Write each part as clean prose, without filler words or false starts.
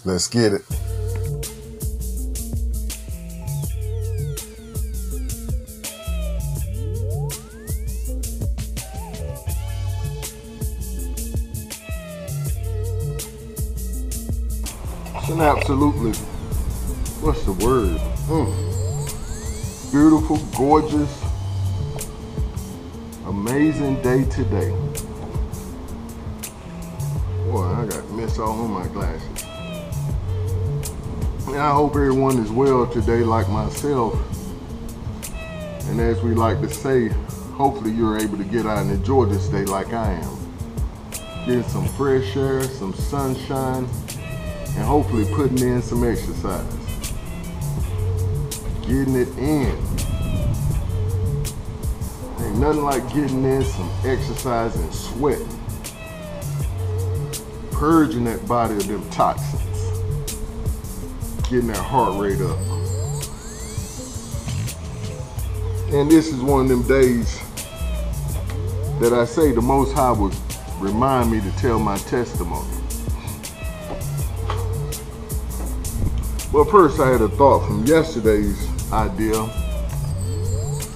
Let's get it. It's an absolutely, what's the word? Beautiful, gorgeous, amazing day today. Boy, I got mist all on my glasses. And I hope everyone is well today like myself. And as we like to say, hopefully you're able to get out and enjoy this day like I am. Getting some fresh air, some sunshine, and hopefully putting in some exercise. Getting it in. Ain't nothing like getting in some exercise and sweating. Purging that body of them toxins. Getting that heart rate up. And this is one of them days that I say the Most High would remind me to tell my testimony. But first I had a thought from yesterday's idea,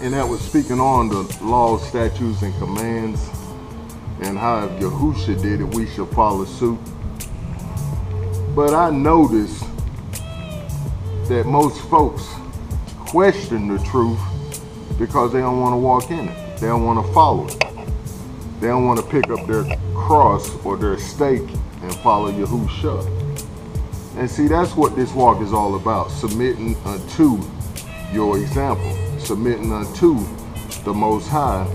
and that was speaking on the laws, statutes, and commands, and how if Yahusha did it, we should follow suit. But I noticed that most folks question the truth because they don't want to walk in it. They don't want to follow it. They don't want to pick up their cross or their stake and follow Yahusha. And see, that's what this walk is all about. Submitting unto your example. Submitting unto the Most High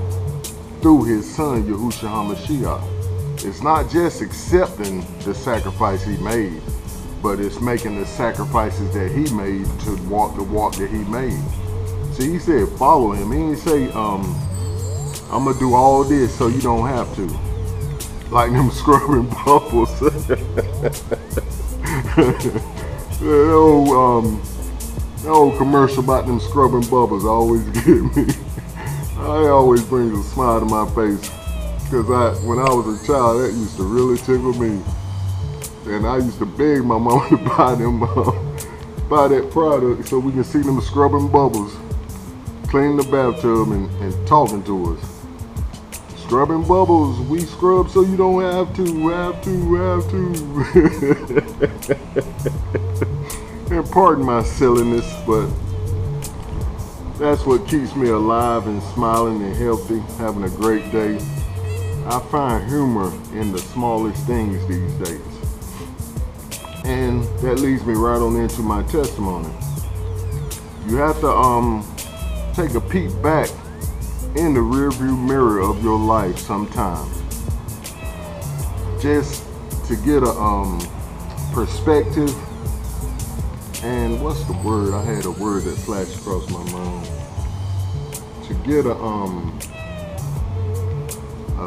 through his son, Yahushua HaMashiach. It's not just accepting the sacrifice he made, but it's making the sacrifices that he made to walk the walk that he made. See, he said follow him. He didn't say, I'm going to do all this so you don't have to. Like them scrubbing bubbles. The old commercial about them scrubbing bubbles always get me. It always brings a smile to my face. Because when I was a child, that used to really tickle me. And I used to beg my mom to buy that product so we can see them scrubbing bubbles, cleaning the bathtub and talking to us. Scrubbing bubbles, we scrub so you don't have to. And pardon my silliness, but that's what keeps me alive and smiling and healthy, having a great day. I find humor in the smallest things these days. And that leads me right on into my testimony. You have to take a peek back in the rearview mirror of your life sometimes. Just to get a perspective. And what's the word? I had a word that flashed across my mind. To get a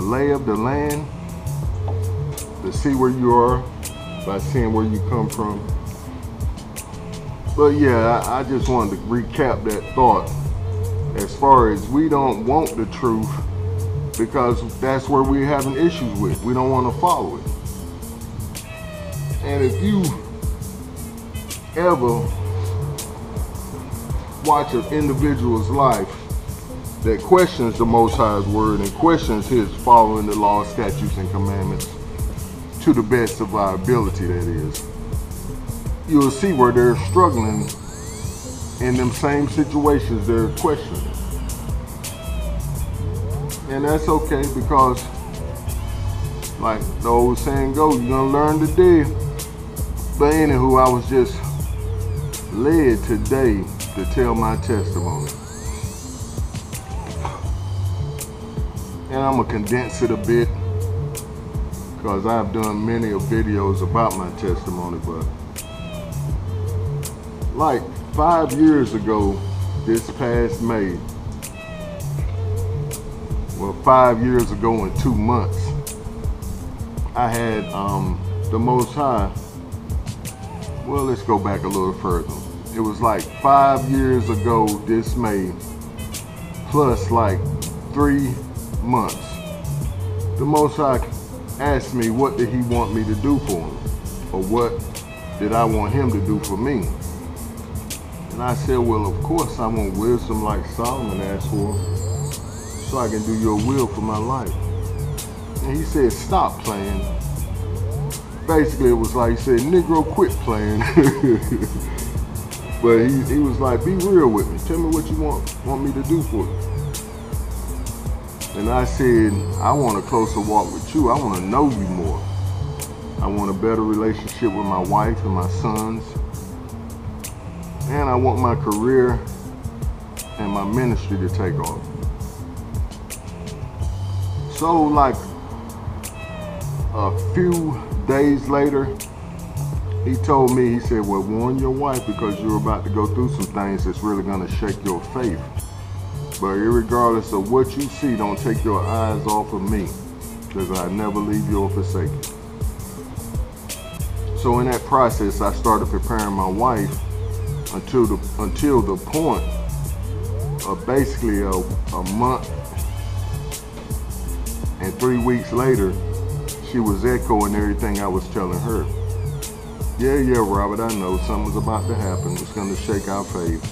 lay of the land, to see where you are by seeing where you come from. But yeah, I just wanted to recap that thought. As far as we don't want the truth because that's where we're having issues with. We don't want to follow it. And if you ever watch an individual's life that questions the Most High's word and questions his following the laws, statutes, and commandments to the best of our ability, that is, you'll see where they're struggling in them same situations they're questioning. And that's okay, because like the old saying goes, you're gonna learn today. But anywho, I was just led today to tell my testimony. And I'm gonna condense it a bit because I've done many videos about my testimony, but like 5 years ago, this past May, well, 5 years ago and 2 months, I had the Most High. Well, let's go back a little further. It was like 5 years ago this May, plus like 3 months. The Most High asked me what did he want me to do for him, or what that I want him to do for me? And I said, well, of course I want wisdom like Solomon asked for, so I can do your will for my life. And he said, stop playing. Basically, it was like he said, Negro, quit playing. But he was like, be real with me. Tell me what you want me to do for you. And I said, I want a closer walk with you. I want to know you more. I want a better relationship with my wife and my sons. And I want my career and my ministry to take off. So like a few days later, he told me, he said, well, warn your wife because you're about to go through some things that's really going to shake your faith. But regardless of what you see, don't take your eyes off of me, because I never leave you or forsake you. So in that process, I started preparing my wife until the point of basically a month and 3 weeks later, she was echoing everything I was telling her. Yeah, Robert, I know something's about to happen. It's going to shake our faith,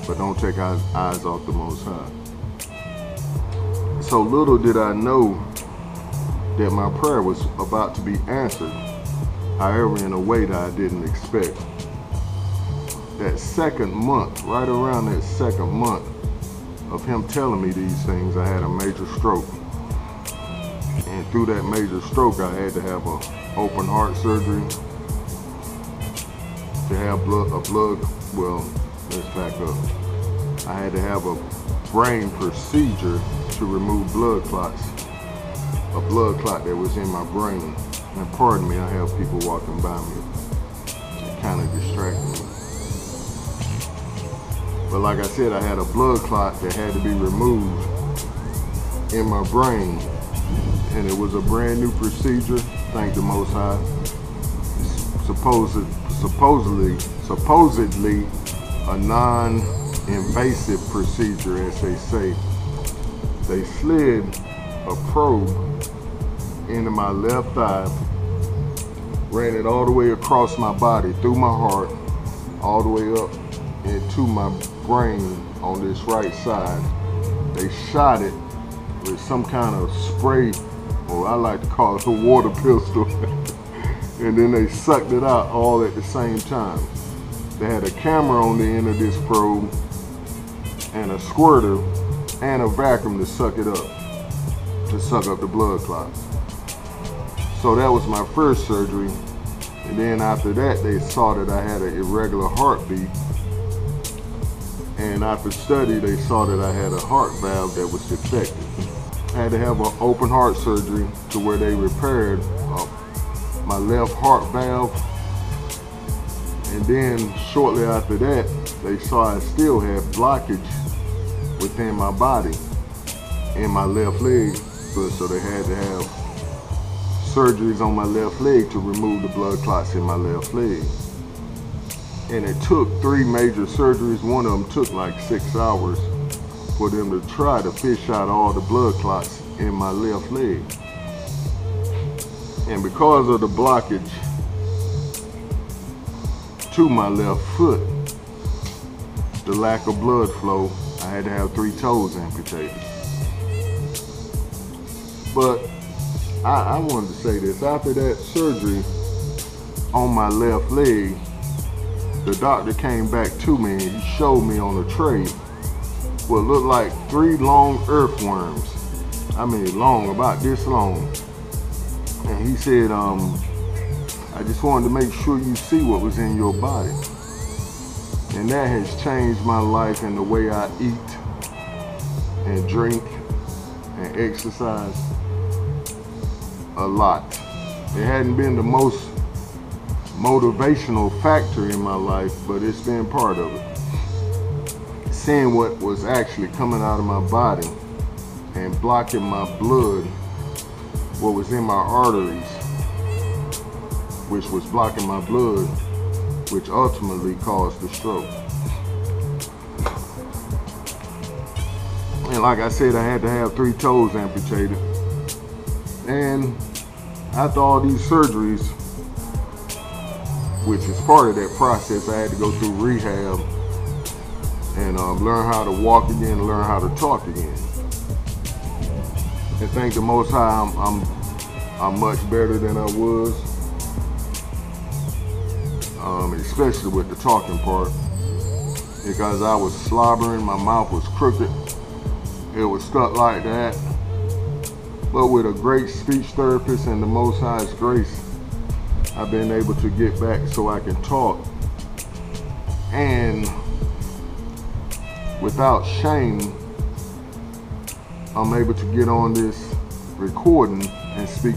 but don't take our eyes off the Most High. So little did I know that my prayer was about to be answered, however, in a way that I didn't expect. That second month, right around that second month of him telling me these things, I had a major stroke. And through that major stroke, I had to have an open heart surgery, to have let's back up. I had to have a brain procedure to remove blood clots, a blood clot that was in my brain. And pardon me, I have people walking by me. It kind of distracted me. But like I said, I had a blood clot that had to be removed in my brain. And it was a brand new procedure, thank the Most High. Supposedly a non-invasive procedure, as they say. They slid a probe into my left thigh, ran it all the way across my body, through my heart, all the way up into my brain on this right side. They shot it with some kind of spray, or I like to call it a water pistol. And then they sucked it out all at the same time. They had a camera on the end of this probe and a squirter and a vacuum to suck it up, to suck up the blood clots. So that was my first surgery. And then after that, they saw that I had an irregular heartbeat. And after study, they saw that I had a heart valve that was defective. I had to have an open heart surgery to where they repaired my left heart valve. And then shortly after that, they saw I still had blockage within my body in my left leg. So they had to have surgeries on my left leg to remove the blood clots in my left leg. And it took 3 major surgeries. One of them took like 6 hours for them to try to fish out all the blood clots in my left leg. And because of the blockage to my left foot, the lack of blood flow, I had to have 3 toes amputated. But I wanted to say this. After that surgery on my left leg, the doctor came back to me and he showed me on a tray what looked like 3 long earthworms. I mean long, about this long. And he said, I just wanted to make sure you see what was in your body. And that has changed my life and the way I eat and drink and exercise a lot. It hadn't been the most motivational factor in my life, but it's been part of it. Seeing what was actually coming out of my body and blocking my blood, what was in my arteries, which was blocking my blood, which ultimately caused the stroke. And like I said, I had to have 3 toes amputated. And after all these surgeries, which is part of that process. I had to go through rehab and learn how to walk again, and learn how to talk again. And thank the Most High, I'm much better than I was, especially with the talking part, because I was slobbering, my mouth was crooked, it was stuck like that. But with a great speech therapist and the Most High's grace, I've been able to get back so I can talk, and without shame, I'm able to get on this recording and speak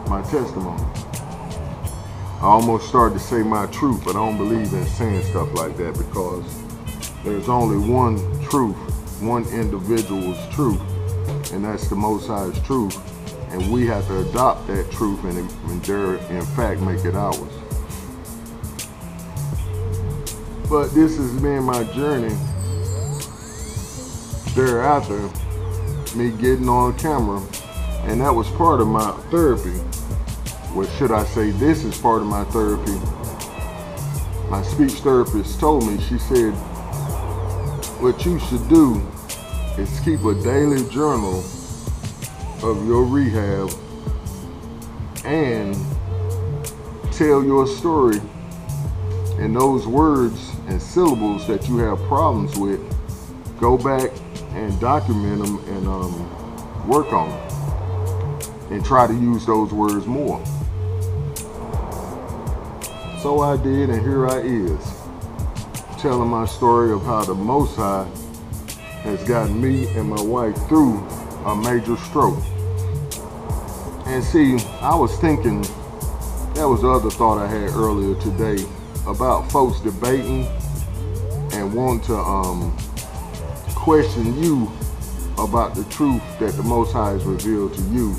my testimony. I almost started to say my truth, but I don't believe in saying stuff like that, because there's only one truth, one individual's truth, and that's the Most High's truth, and we have to adopt that truth and in fact make it ours. But this has been my journey thereafter, me getting on camera, and that was part of my therapy. Well, should I say this is part of my therapy? My speech therapist told me, she said, what you should do is keep a daily journal of your rehab and tell your story, and those words and syllables that you have problems with, go back and document them and work on them and try to use those words more. So I did, and here I is, telling my story of how the Most High has gotten me and my wife through a major stroke. And see, I was thinking, that was the other thought I had earlier today, about folks debating and wanting to question you about the truth that the Most High has revealed to you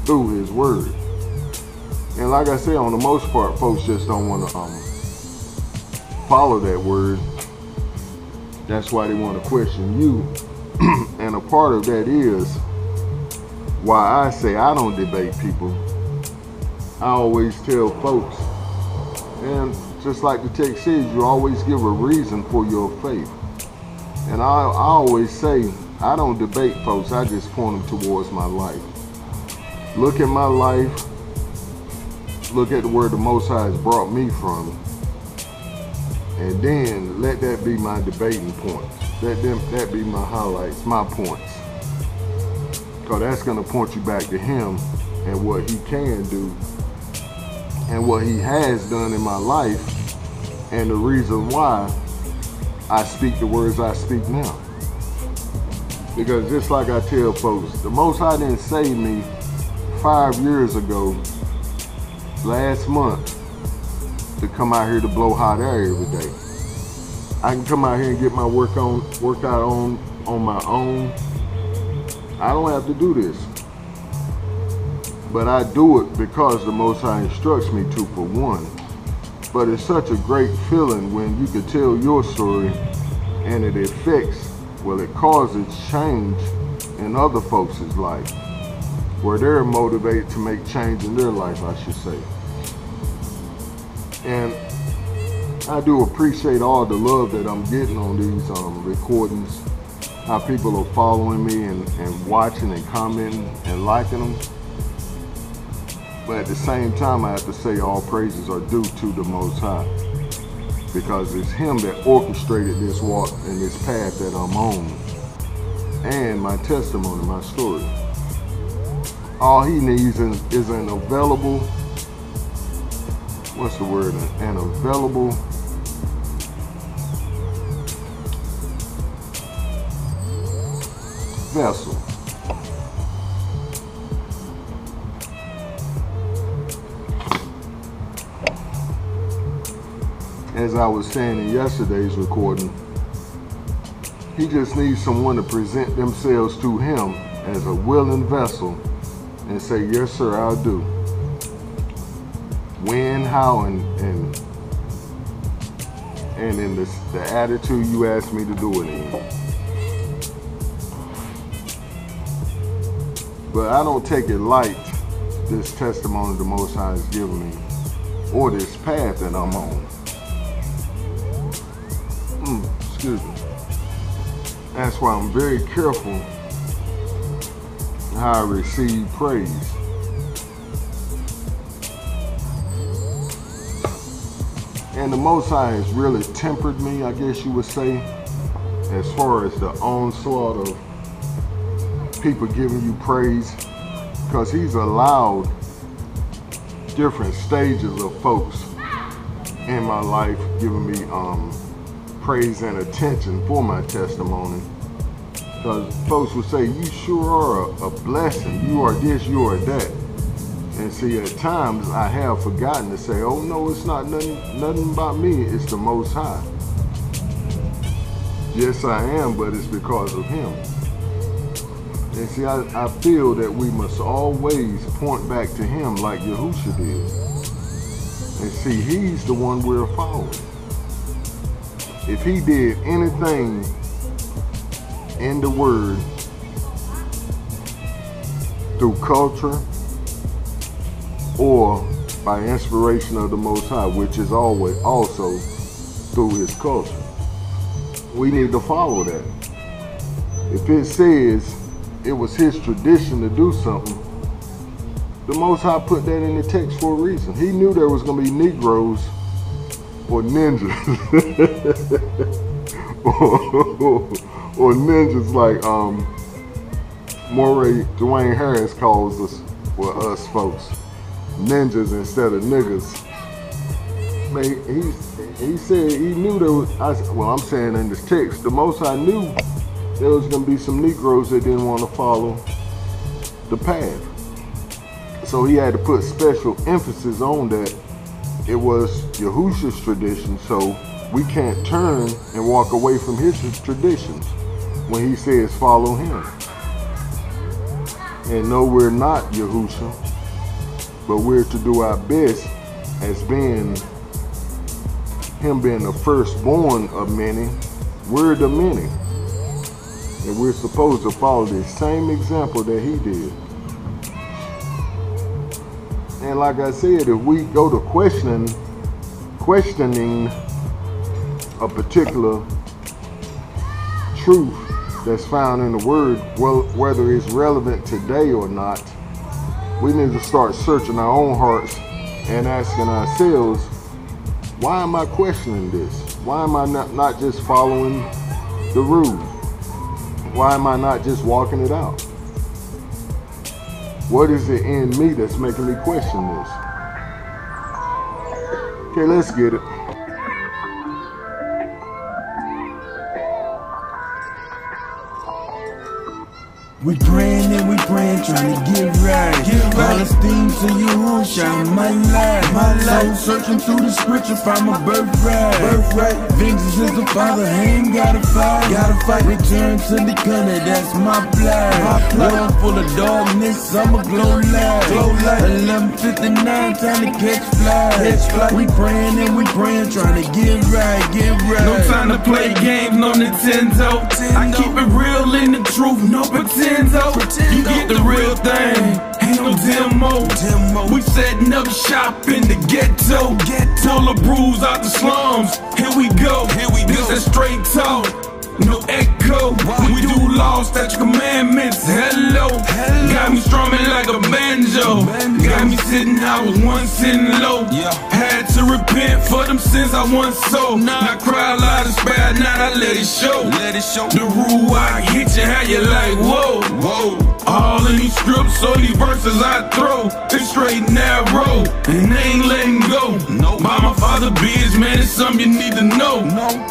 through His Word. And like I said, on the most part, folks just don't want to follow that word. That's why they want to question you. And a part of that is why I say I don't debate people. I always tell folks, and just like the text says, you always give a reason for your faith. And I always say, I don't debate folks, I just point them towards my life. Look at my life, look at where the Most High has brought me from, and then let that be my debating points. Let that be my highlights, my points. Because that's going to point you back to Him and what He can do and what He has done in my life, and the reason why I speak the words I speak now. Because just like I tell folks, the Most High didn't save me 5 years ago, last month, to come out here to blow hot air every day. I can come out here and get my workout on my own. I don't have to do this. But I do it because the Most High instructs me to, for one. But it's such a great feeling when you can tell your story and it affects, well, it causes change in other folks' life, where they're motivated to make change in their life, I should say. And I do appreciate all the love that I'm getting on these recordings, how people are following me and watching and commenting and liking them. But at the same time, I have to say all praises are due to the Most High, because it's Him that orchestrated this walk and this path that I'm on, and my testimony, my story. All He needs is an available, what's the word? An available vessel. As I was saying in yesterday's recording, He just needs someone to present themselves to Him as a willing vessel and say, yes sir, I'll do. When, how, and in the attitude you asked me to do it in. But I don't take it light, this testimony the Most High has given me, or this path that I'm on. Excuse me. That's why I'm very careful how I receive praise. And the Most High has really tempered me, I guess you would say, as far as the onslaught of people giving you praise, because He's allowed different stages of folks in my life giving me praise and attention for my testimony. Because folks would say, you sure are a blessing, you are this, you are that. And see, at times I have forgotten to say, oh no, it's not nothing about me, it's the Most High. Yes, I am, but it's because of Him. And see, I feel that we must always point back to Him like Yahusha did. And see, He's the one we're following. If He did anything in the Word through culture or by inspiration of the Most High, which is always also through His culture, we need to follow that. If it says it was His tradition to do something, the Most High put that in the text for a reason. He knew there was going to be Negroes or ninjas or ninjas like Moray Dwayne Harris calls us, well, us folks, ninjas instead of niggas. Man, he said he knew there was, well, I'm saying in this text, the Most High knew there was going to be some Negroes that didn't want to follow the path. So He had to put special emphasis on that. It was Yahusha's tradition, so we can't turn and walk away from His traditions when He says follow Him. And no, we're not Yahusha, but we're to do our best as being Him being the firstborn of many. We're the many. And we're supposed to follow the same example that He did. And like I said, if we go to questioning a particular truth that's found in the Word, well, whether it's relevant today or not, we need to start searching our own hearts and asking ourselves, why am I questioning this? Why am I not just following the rules? Why am I not just walking it out? What is it in me that's making me question this? Okay, let's get it. We praying and we praying, trying to get right. All esteem to you who shine my life. Soul searching through the scripture, find my birthright. Vengeance is the Father, ain't gotta fight. Return to the corner, that's my plight. World full of darkness, I'ma glow light. 11:59, time to catch flight. We praying and we praying, trying to get right. No time to play games, no Nintendo. I keep it real in the truth, no pretend. You get the real thing, ain't no demo. We setting up shop in the ghetto. Pull the brews out the slums. Here we go. This is straight talk, no echo. We do law, statute, commandments. Hello. Got me strumming like a banjo. Got me sitting, I was once sitting low. Had to repent for them sins I once sold. Now cry a lot of spare, now I let it show. The rule I hit you, how you like, whoa. All in these scripts, so these verses I throw, they straight narrow, and they ain't letting go. By my Father biz, man, it's something you need to know.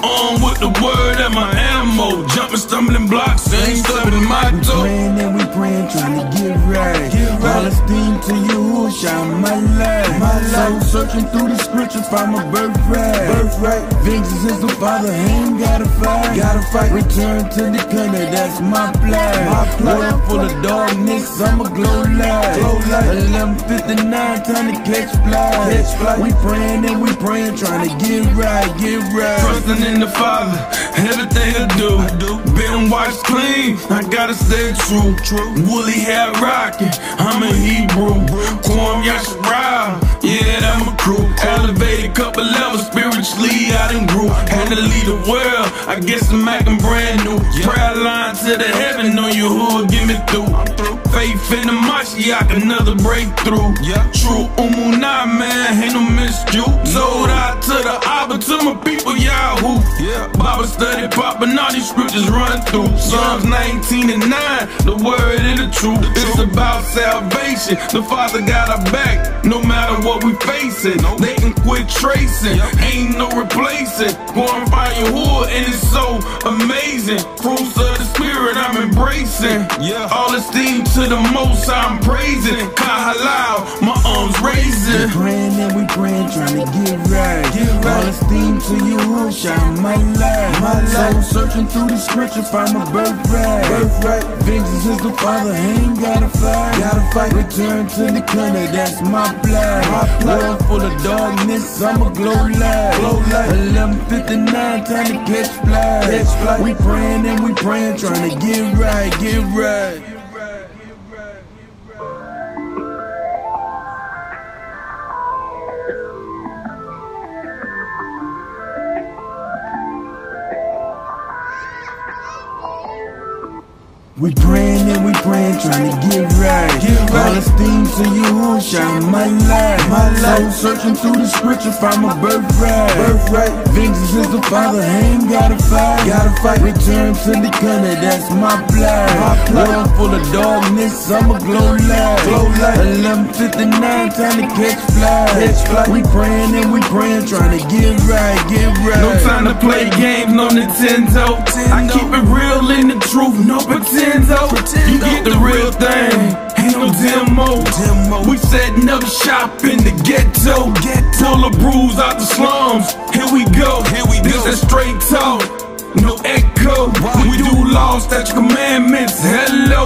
On with the word and my ammo, jumping, stumbling blocks, ain't stumbling my toe. We praying and we praying, trying to get right. All esteem to you who shine my light. Soul searching through the scripture, find my birthright. Vengeance is the Father, ain't gotta fight. Return to the corner, that's my plight. World full of darkness, I'ma glow light. 11:59, time to catch flight. We praying and we praying, trying to get right. Trusting in the Father, everything I do. Been washed clean clean, I gotta stay true. Woolly hair rockin', I'm a Hebrew. Quam Yasharah, yeah, that my crew. Elevated couple levels, spiritually I done grew. Had to lead the world, I guess I'm acting brand new. Prayer line to the heaven on your hood, get me through. Faith in the Mashiach, another breakthrough. True Umunah, man, ain't no miscue. Sold out to the Abba, to my people, Yahoo. Bible study poppin', all these scriptures run through. Psalms 19 and 9, the word and the truth. It's about salvation, the Father got our back, no matter what we facing. They can quit tracing, ain't no replacing. Go and find your hood and it's so amazing. Fruits of the Spirit I'm embracing. All esteem to the Most I'm praising. Kahalal, my arms raising. We praying and we praying, trying to get right. All esteem to you who shine my light. Soul searching through the scripture, find my birthright. Vengeance is the Father, ain't gotta fight. Return to the country, that's my plan. World full of darkness, I'ma glow light. 11:59, time to catch flight. We praying and we praying, trying to get right. We praying and we praying, trying to get right. All esteem to you who shine my light. Soul searching through the scripture, find my birthright. Vengeance is the Father, ain't gotta fight. Return to the country, that's my plight. World full of darkness, I'ma glow light. 11:59, time to catch flight. We praying and we praying, trying to get right. No time to play games, no Nintendo. I keep it real in the truth, no pretend. You get the real thing, ain't no demo. We setting up shop in the ghetto. Pull a bruise out the slums. Here we go. This that straight talk, no echo. We do law, statute, commandments. Hello.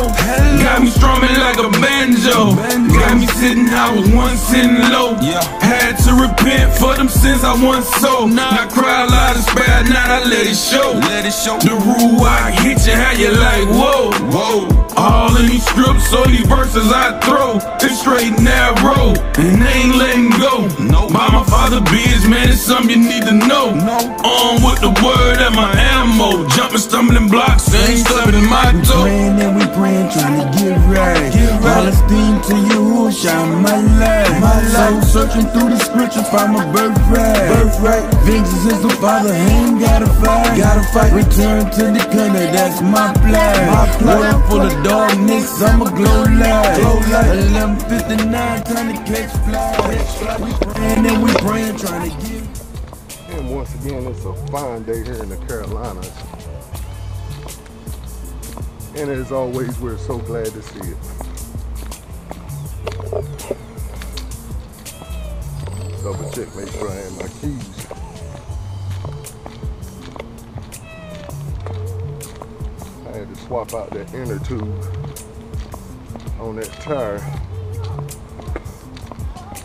Got me strumming like a banjo. Got me sitting, I was once sitting low. Had to repent for them sins I once sold. Now cry loud and spare, now I let it show. The rule I hit you, how you like, whoa. All in these scripts, so these verses I throw, it's straight narrow, and they ain't letting go. By my Father biz, man, it's something you need to know. On with the word and my ammo, jumping, stumbling blocks, ain't stumbling my toe. We praying and we praying, trying to get right. All esteem to you who shine my light. Soul searching through the scripture, find my birthright. Vengeance is the Father, ain't gotta fight. Return to the country, that's my plan. World full of darkness, I'ma glow light. 11:59, time to catch flight. We praying and we praying, trying to get. And once again, it's a fine day here in the Carolinas. And as always, we're so glad to see it. Double check, make sure I have my keys. I had to swap out that inner tube on that tire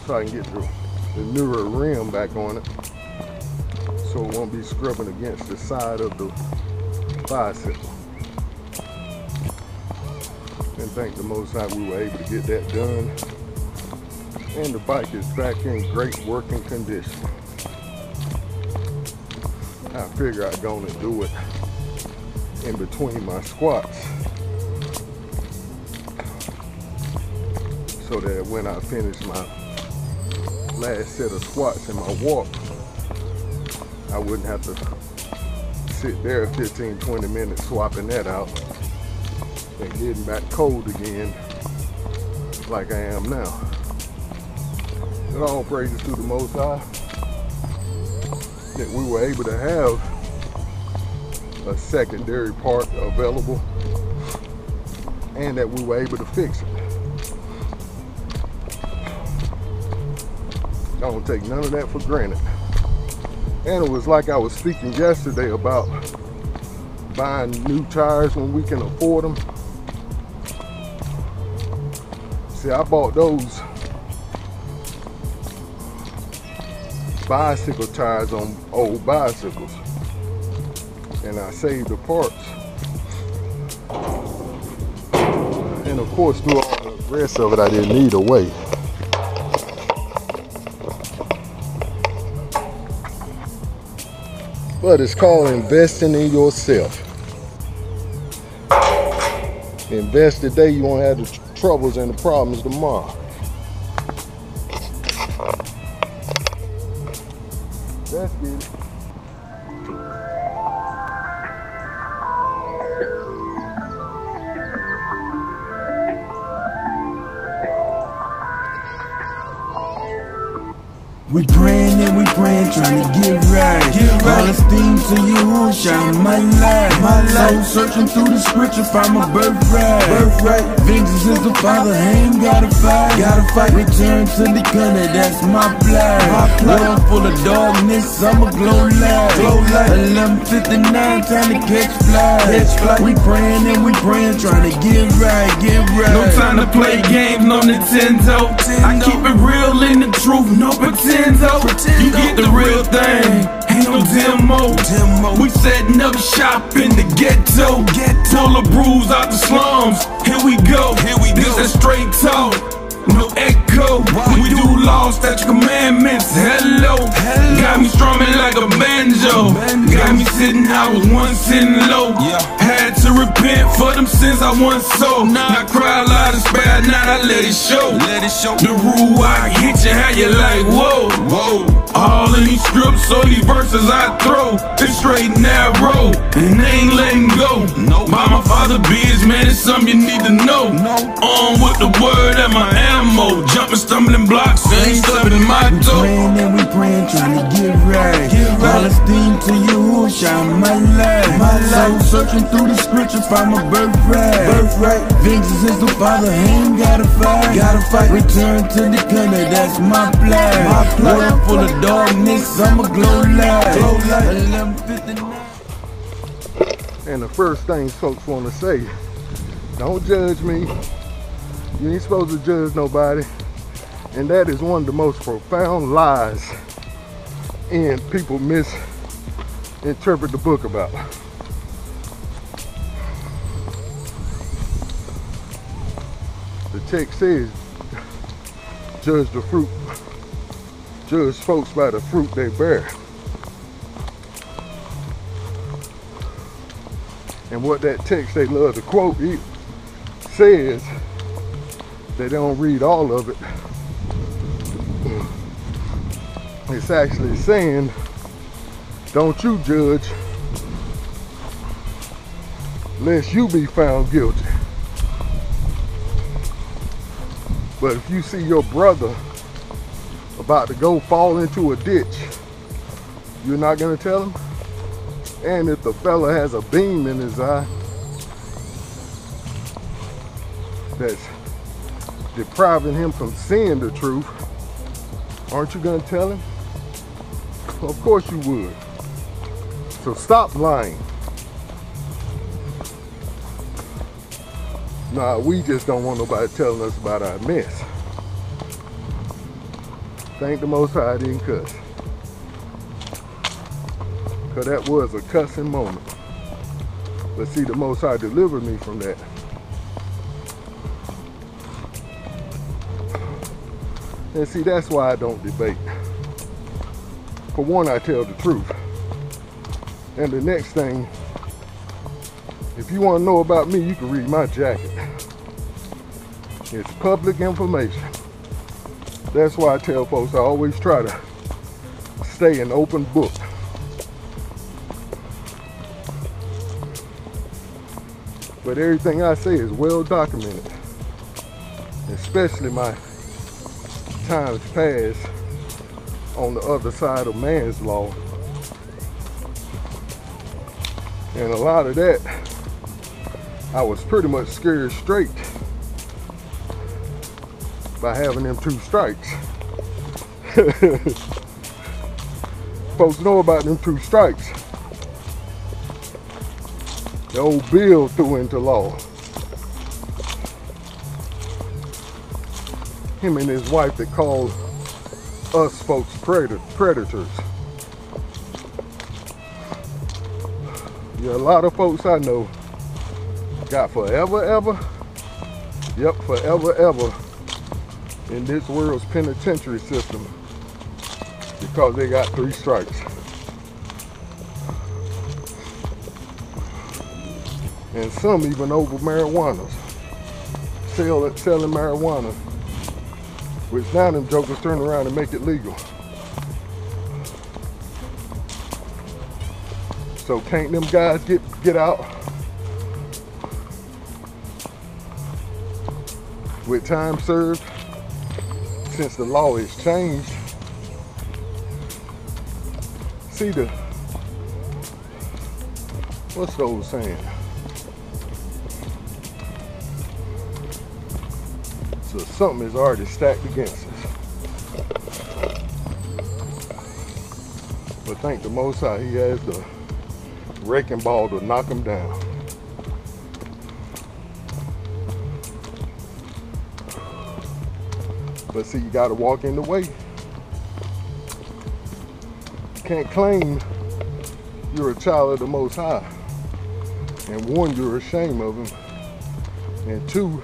so I can get the newer rim back on it, so it won't be scrubbing against the side of the bicycle. And thank the Most High we were able to get that done. And the bike is back in great working condition. I figure I'm gonna do it in between my squats, so that when I finish my last set of squats in my walk, I wouldn't have to sit there 15-20 minutes swapping that out and getting back cold again like I am now. And all praises to the Most High that we were able to have a secondary part available and that we were able to fix it. I don't take none of that for granted. And it was like I was speaking yesterday about buying new tires when we can afford them. See, I bought those bicycle tires on old bicycles, and I saved the parts And of course, through all the rest of it, I didn't need a weight. But it's called investing in yourself. Invest today, you won't have the troubles and the problems tomorrow. That's good. We praying and we praying, trying to get right. All esteem to you who shine my light. Soul searching through the scripture, find my birthright. Vengeance is the Father, ain't gotta fight. Return to the country, that's my plight. World full of darkness, I'ma glow light. 11:59, time to catch flight. We praying and we praying, trying to get right. No time to play games, no Nintendo. I keep it real in the truth, no pretend. You get the real thing, ain't no demo. We setting up shop in the ghetto. Pull a bruise out the slums. Here we go. This that straight talk, no echo. We do laws, statute commandments. Hello. Got me strumming like a banjo. Got me sitting, I was once sitting low. Had to repent for them sins I once sold. Now cry a lot of spare, now I let it show. The rule I hit you, how you like, whoa. All in these scripts, so these verses I throw, they straight narrow, and they ain't letting go. By my father biz, man, it's something you need to know. On with the word and my ammo, jumping, stumbling blocks, ain't stubbing my toe. We praying and we praying, trying to get right. All esteem to you who shine my light. Soul searching through the scripture, find my birthright. Vengeance is the Father, ain't gotta fight. Return to the country, that's my plight. World full of darkness, I'ma glow light. 11:59. And the first thing folks want to say, don't judge me. You ain't supposed to judge nobody. And that is one of the most profound lies and people misinterpret the book about. The text says, judge the fruit. Judge folks by the fruit they bear. And what that text they love to quote says, they don't read all of it. It's actually saying, don't you judge lest you be found guilty. But if you see your brother about to go fall into a ditch, you're not gonna tell him? And if the fella has a beam in his eye that's depriving him from seeing the truth, aren't you gonna tell him? Well, of course you would. So stop lying. Nah, we just don't want nobody telling us about our mess. Thank the Most High I didn't cuss. Because that was a cussing moment. But see, the Most High delivered me from that. And see, that's why I don't debate. For one, I tell the truth. And the next thing, if you want to know about me, you can read my jacket. It's public information. That's why I tell folks I always try to stay an open book. But everything I say is well documented, especially my times past on the other side of man's law. And a lot of that, I was pretty much scared straight by having them 2 strikes. Folks know about them 2 strikes. The old bill threw into law. Him and his wife that called us folks predators. Yeah, a lot of folks I know got forever ever, yep, forever ever in this world's penitentiary system because they got 3 strikes. And some even over marijuana, selling marijuana, which now them jokers turn around and make it legal. So can't them guys get out with time served since the law has changed? See what's the old saying? So something is already stacked against us. But thank the Most High, He has the wrecking ball to knock them down. But see, you gotta walk in the way. You can't claim you're a child of the Most High. And 1, you're ashamed of Him. And 2,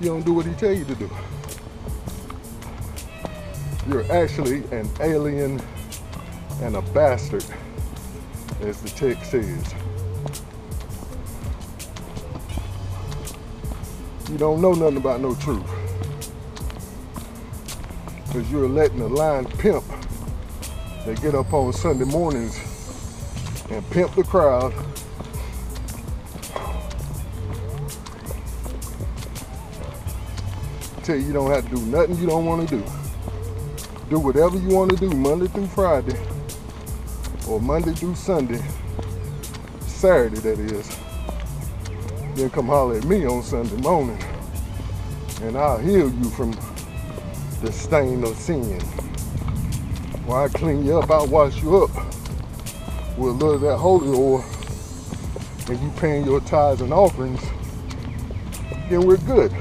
you don't do what He tell you to do. You're actually an alien and a bastard, as the text says. You don't know nothing about no truth. Because you're letting a lying pimp that get up on Sunday mornings and pimp the crowd tell you don't have to do nothing you don't want to do. Do whatever you want to do Monday through Friday, or Monday through Sunday, Saturday that is. Then come holler at me on Sunday morning and I'll heal you from the stain of sin. While I clean you up, I'll wash you up with a little of that holy oil, and you paying your tithes and offerings, then we're good.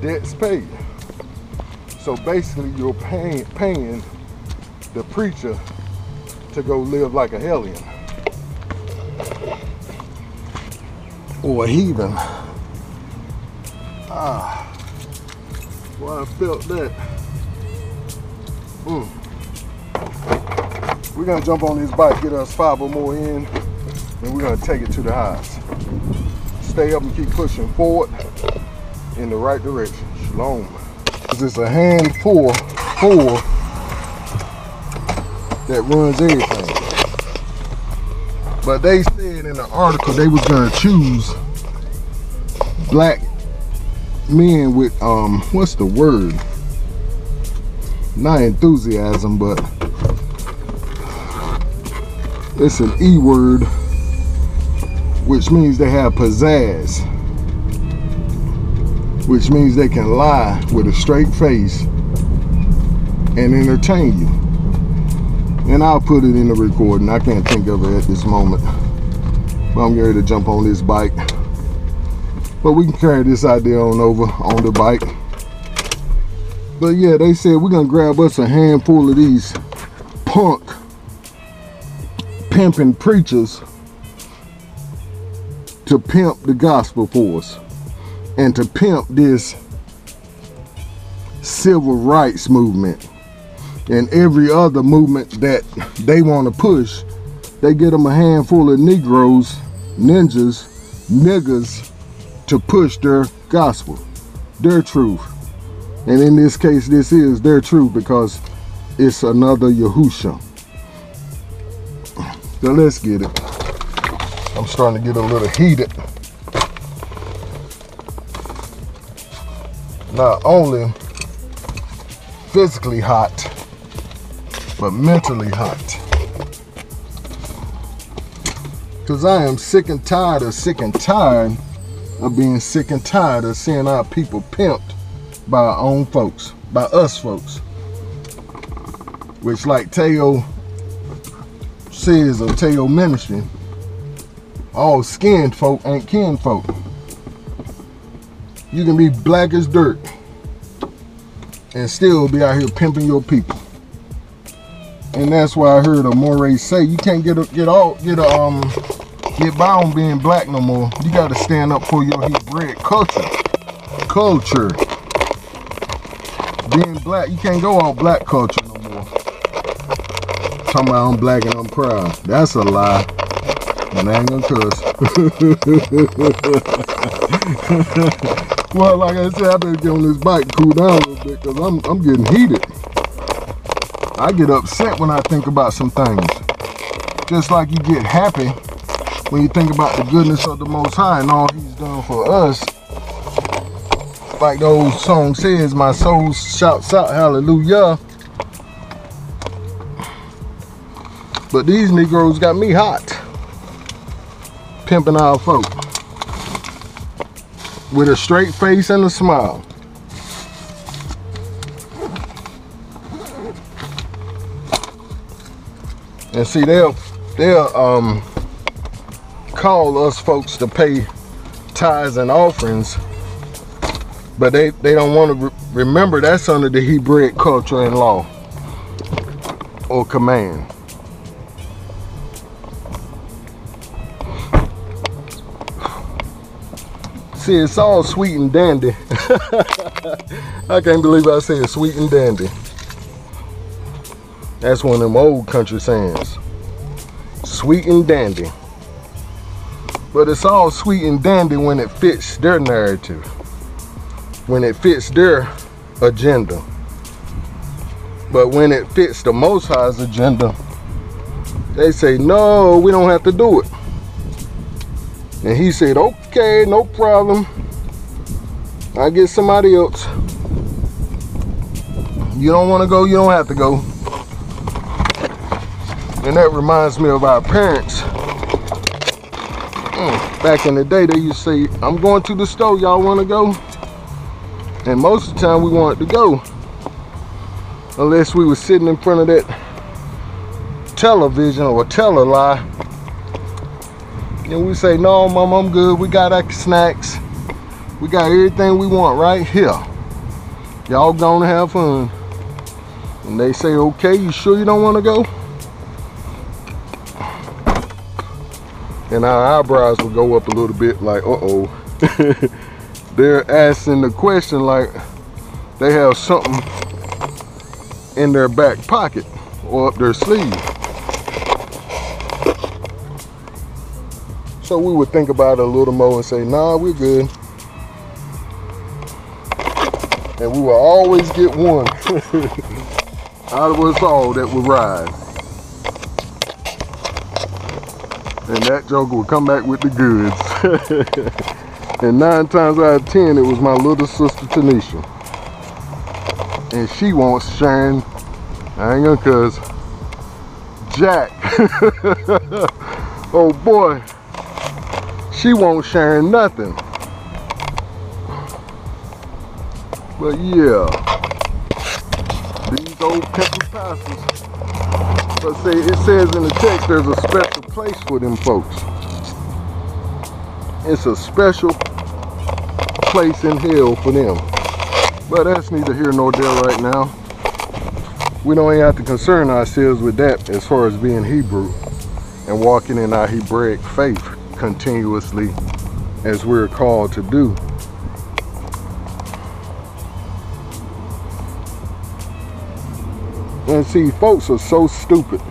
Debt's paid. So basically you're paying the preacher to go live like a hellion or a heathen. Well, I felt that. We're gonna jump on this bike, get us 5 or more in, and we're gonna take it to the house. Stay up and keep pushing forward in the right direction. Shalom. It's a handful that runs everything. But they said in the article they was gonna choose black men with what's the word? Not enthusiasm, but it's an E word, which means they have pizzazz, which means they can lie with a straight face and entertain you. And I'll put it in the recording. I can't think of it at this moment, but I'm ready to jump on this bike. But we can carry this idea on over on the bike. But yeah, they said we're gonna grab us a handful of these punk pimping preachers to pimp the gospel for us and to pimp this civil rights movement and every other movement that they want to push. They get them a handful of Negroes, ninjas, niggas to push their gospel, their truth. And in this case, this is their truth because it's another Yahusha. So let's get it. I'm starting to get a little heated. Not only physically hot, but mentally hot. Because I am sick and tired of being sick and tired of seeing our people pimped by our own folks, by us folks. Which, like Teo says of Teo Ministry, all skinned folk ain't kin folk. You can be black as dirt and still be out here pimping your people. And that's why I heard a Moray say you can't get a get by on being black no more. You got to stand up for your Hebraic culture. Being black, you can't go all black culture no more. Talking about I'm black and I'm proud. That's a lie. And I ain't gonna cuss. Well, like I said, I better get on this bike and cool down a little bit because I'm getting heated. I get upset when I think about some things. Just like you get happy when you think about the goodness of the Most High and all He's done for us. Like the old song says, my soul shouts out hallelujah. But these Negroes got me hot. Pimping our folk. With a straight face and a smile. And see, they'll call us folks to pay tithes and offerings, but they don't want to remember that's under the Hebraic culture and law or command. See, it's all sweet and dandy. I can't believe I said sweet and dandy. That's one of them old country sayings. Sweet and dandy. But it's all sweet and dandy when it fits their narrative. When it fits their agenda. But when it fits the Most High's agenda, they say, no, we don't have to do it. And He said, okay, no problem. I'll get somebody else. You don't want to go, you don't have to go. And that reminds me of our parents. Back in the day, they used to say, I'm going to the store, y'all want to go? And most of the time we wanted to go. Unless we were sitting in front of that television or tele-lie. And we say, no, Mom, I'm good. We got our snacks. We got everything we want right here. Y'all gonna have fun. And they say, okay, you sure you don't want to go? And our eyebrows will go up a little bit like, uh-oh. They're asking the question like they have something in their back pocket or up their sleeve. So we would think about it a little more and say, nah, we're good. And we will always get one out of us all that would ride. And that joker would come back with the goods. And 9 times out of 10, it was my little sister Tanisha. And she wants sharing, I ain't gonna cuss, Jack. Oh boy, she won't share nothing. But yeah, these old pimpin' pastors. But say it says in the text there's a special place for them folks. It's a special place in hell for them. But that's neither here nor there right now. We don't even have to concern ourselves with that as far as being Hebrew and walking in our Hebraic faith continuously as we're called to do. And see, folks are so stupid.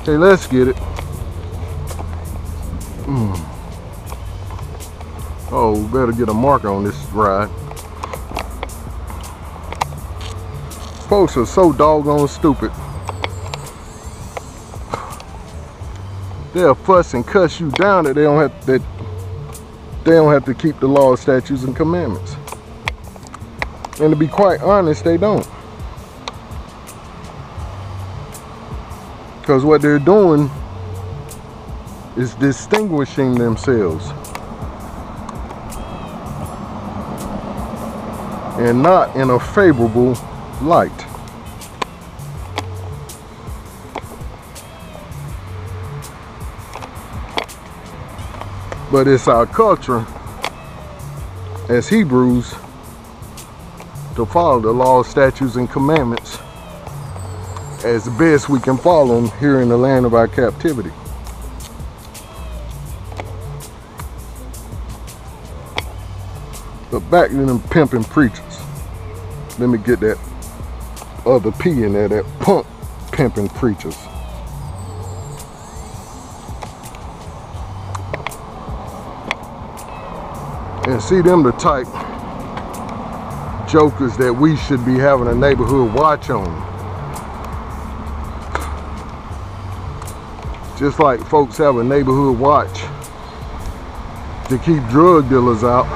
Okay, let's get it. Oh, we better get a marker on this ride. Folks are so doggone stupid. They'll fuss and cuss you down that they don't have to keep the law, statutes, and commandments. And to be quite honest, they don't. Because what they're doing is distinguishing themselves. And not in a favorable light. But it's our culture as Hebrews to follow the law, statutes, and commandments as best we can follow them here in the land of our captivity. But back to them pimping preachers. Let me get that other P in there, that punk pimping preachers. And see, them the type jokers that we should be having a neighborhood watch on. Just like folks have a neighborhood watch to keep drug dealers out.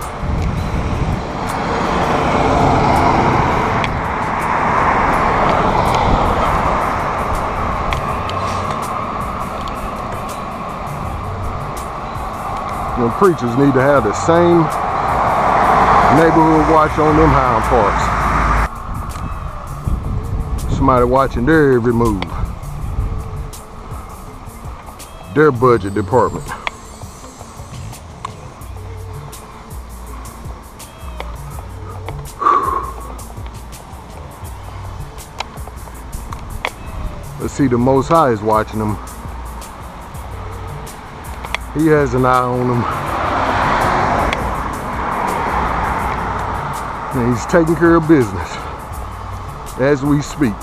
The preachers need to have the same neighborhood watch on them hind parts. Somebody watching their every move. Their budget department. Let's see, the Most High is watching them. He has an eye on them. And he's taking care of business as we speak.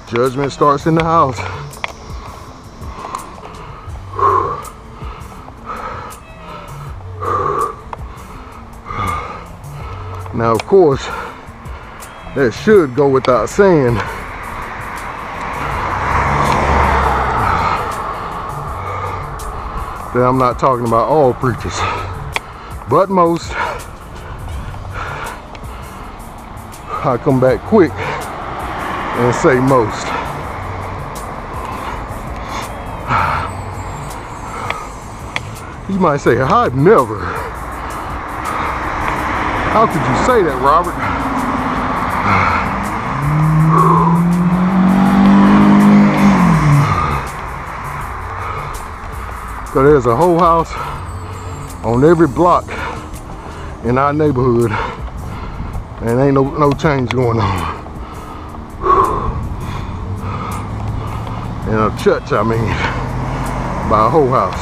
Judgment starts in the house. Now, of course, that should go without saying. That I'm not talking about all preachers, but most. I come back quick and say most. You might say, I've never. How could you say that, Robert? So there's a whole house on every block in our neighborhood, and ain't no change going on. In a church, I mean, by a whole house.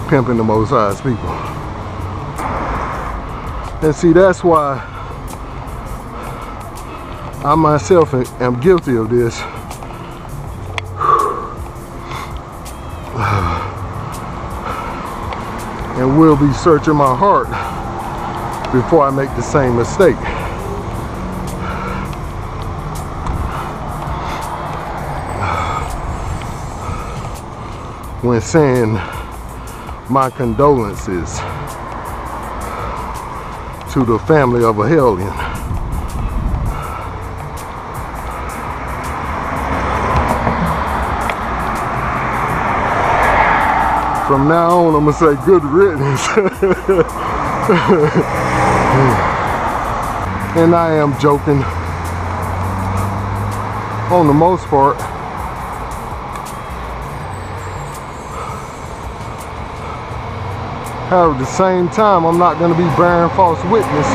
Pimping the Most High's people. And see, that's why I myself am guilty of this. And will be searching my heart before I make the same mistake. When saying my condolences to the family of a hellion. From now on, I'm gonna say good riddance. And I am joking on the most part. However, at the same time, I'm not going to be bearing false witness.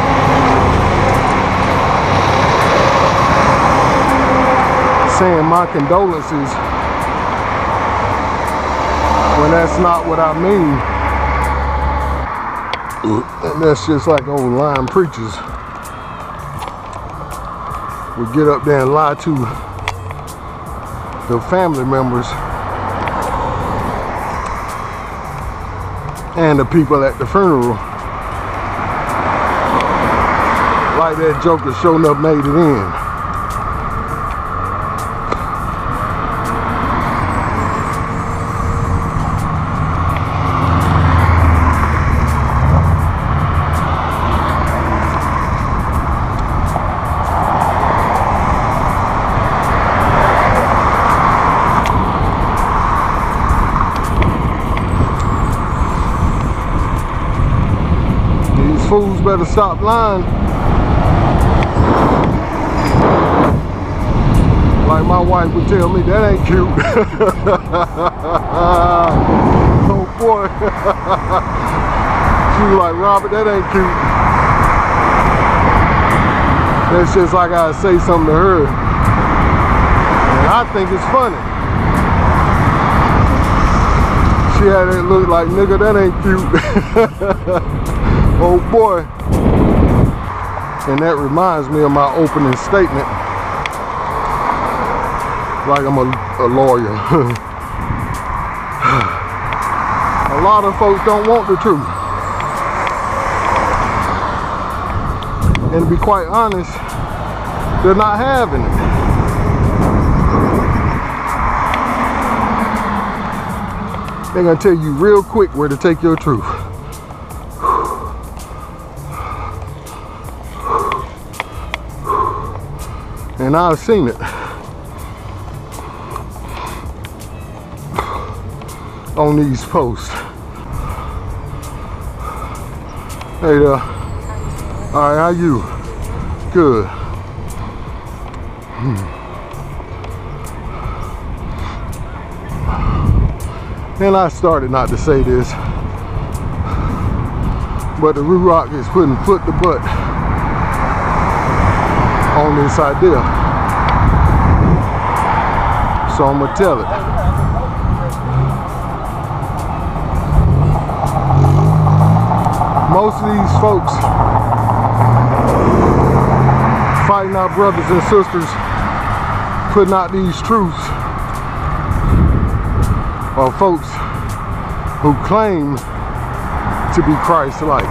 Saying my condolences when that's not what I mean. And that's just like old lying preachers. We get up there and lie to the family members and the people at the funeral, like that joker sure enough made it in. better stop lying. Like my wife would tell me, that ain't cute. Oh boy. She was like, Robert, that ain't cute. That's just like I say something to her. And I think it's funny. She had that look like, nigga, that ain't cute. Oh boy. And that reminds me of my opening statement. Like I'm a lawyer. A lot of folks don't want the truth. And to be quite honest, they're not having it. They're gonna tell you real quick where to take your truth. And I've seen it on these posts. Hey there. Alright, how you? Good. And I started not to say this, but the Rock is putting foot to butt on this idea. So I'm gonna tell it. Most of these folks fighting our brothers and sisters, putting out these truths, are folks who claim to be Christ-like.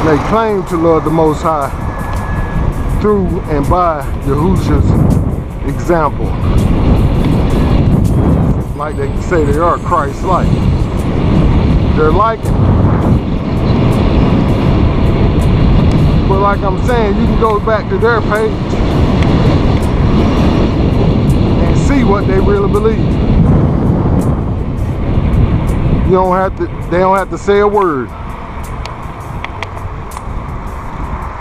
They claim to love the Most High through and by Yahushua's example. Like they say they are Christ-like. They're like it. But like I'm saying, you can go back to their page and see what they really believe. They don't have to say a word,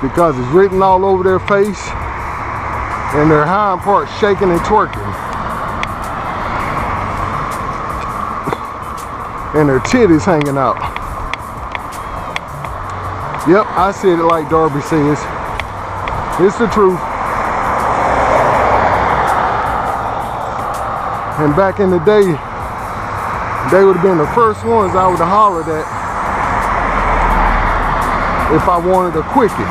because it's written all over their face and their hind part shaking and twerking. And their titties hanging out. Yep, I said it like Darby says. It's the truth. And back in the day, they would have been the first ones I would have hollered at if I wanted a quickie.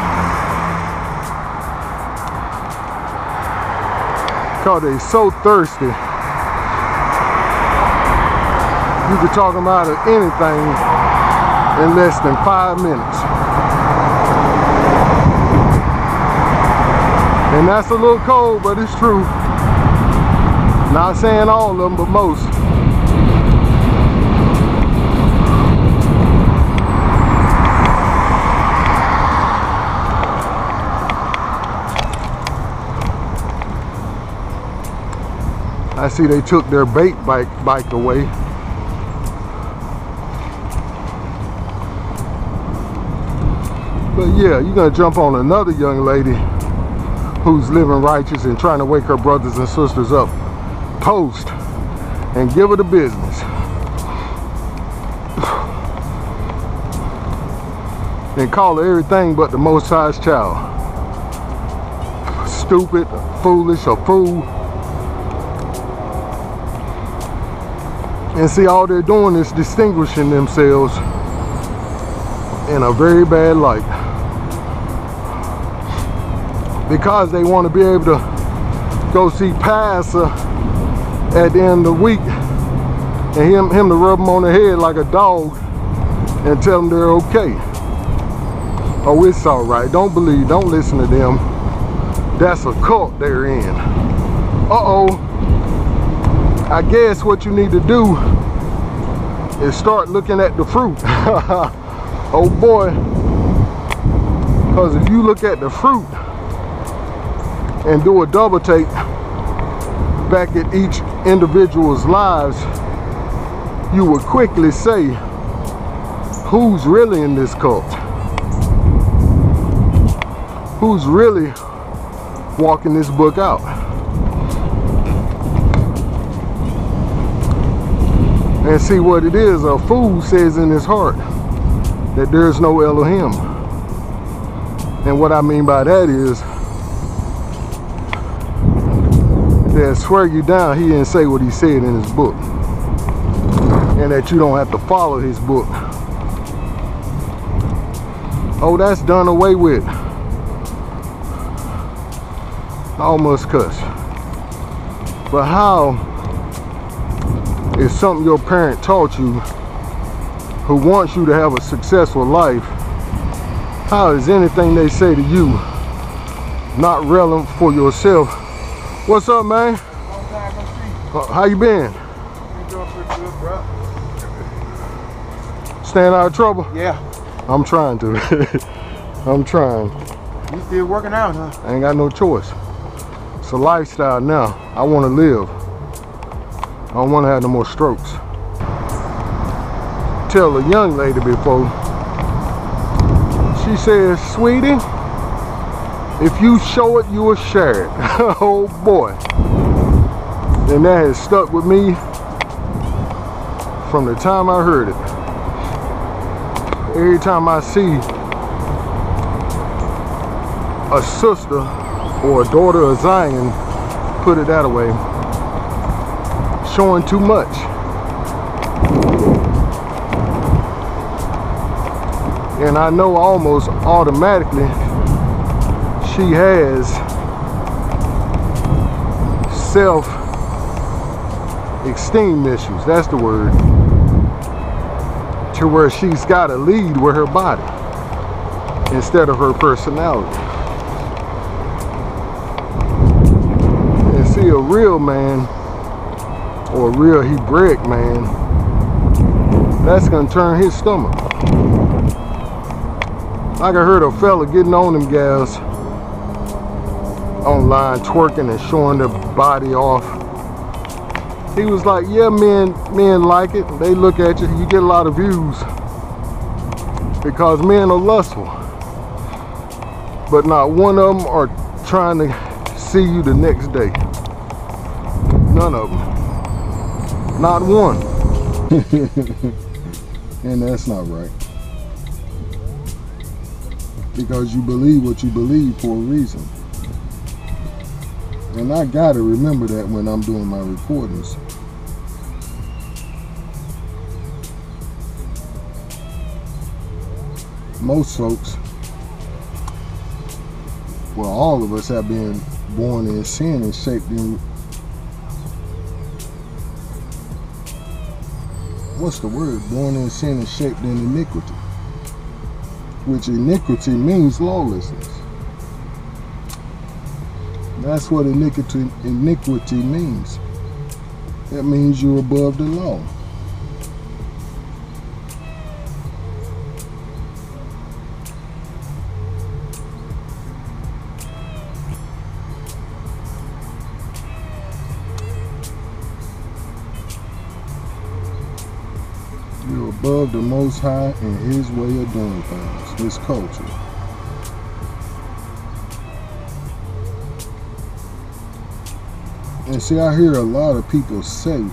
Because they so thirsty. You could talk them out of anything in less than 5 minutes. And that's a little cold, but it's true. Not saying all of them, but most. I see they took their bait bike away. But yeah, you're gonna jump on another young lady who's living righteous and trying to wake her brothers and sisters up. Post and give her the business. And call her everything but the Most High's child. Stupid, foolish, a fool. And see, all they're doing is distinguishing themselves in a very bad light. Because they want to be able to go see Pastor at the end of the week and him to rub them on the head like a dog and tell them they're okay. Oh, it's all right. Don't believe, don't listen to them. That's a cult they're in. Uh-oh. I guess what you need to do is start looking at the fruit. Oh boy. Because if you look at the fruit and do a double take, back at each individual's lives, you would quickly say, who's really in this cult? Who's really walking this book out? And see what it is, a fool says in his heart that there's no Elohim. And what I mean by that is, they'll swear you down he didn't say what he said in his book. And that you don't have to follow his book. Oh, that's done away with. I almost cuss. But how is something your parent taught you, who wants you to have a successful life, how is anything they say to you not relevant for yourself? What's up, man? Long time no see. How you been? You doing pretty good, bro. Staying out of trouble? Yeah. I'm trying to. I'm trying. You still working out, huh? I ain't got no choice. It's a lifestyle now. I want to live. I don't want to have no more strokes. Tell a young lady before, she says, sweetie, if you show it, you will share it. Oh boy. And that has stuck with me from the time I heard it. Every time I see a sister or a daughter of Zion, put it that way, showing too much, and I know almost automatically she has self-esteem issues, that's the word, to where she's got to lead with her body instead of her personality. And see, a real man, or a real Hebraic man, that's gonna turn his stomach. Like I heard a fella getting on them gals online, twerking and showing their body off. He was like, yeah, men like it. They look at you, you get a lot of views because men are lustful. But not one of them are trying to see you the next day. None of them. Not one. And that's not right. Because you believe what you believe for a reason. And I gotta remember that when I'm doing my recordings. Most folks, well, all of us have been born in sin and shaped in, what's the word? Born in sin and shaped in iniquity. Which iniquity means lawlessness. That's what iniquity means. That means you're above the law. You're above the Most High and His way of doing things, His culture. And see, I hear a lot of people say,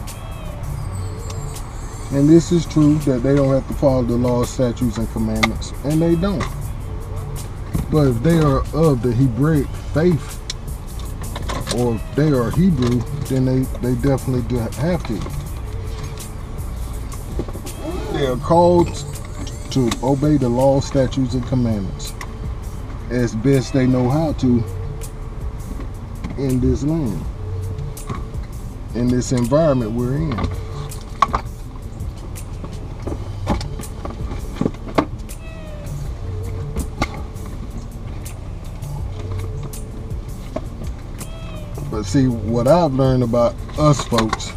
and this is true, that they don't have to follow the laws, statutes, and commandments, and they don't. But if they are of the Hebraic faith, or if they are Hebrew, then they definitely do have to. They are called to obey the law, statutes, and commandments as best they know how to in this land, in this environment we're in. But see, what I've learned about us folks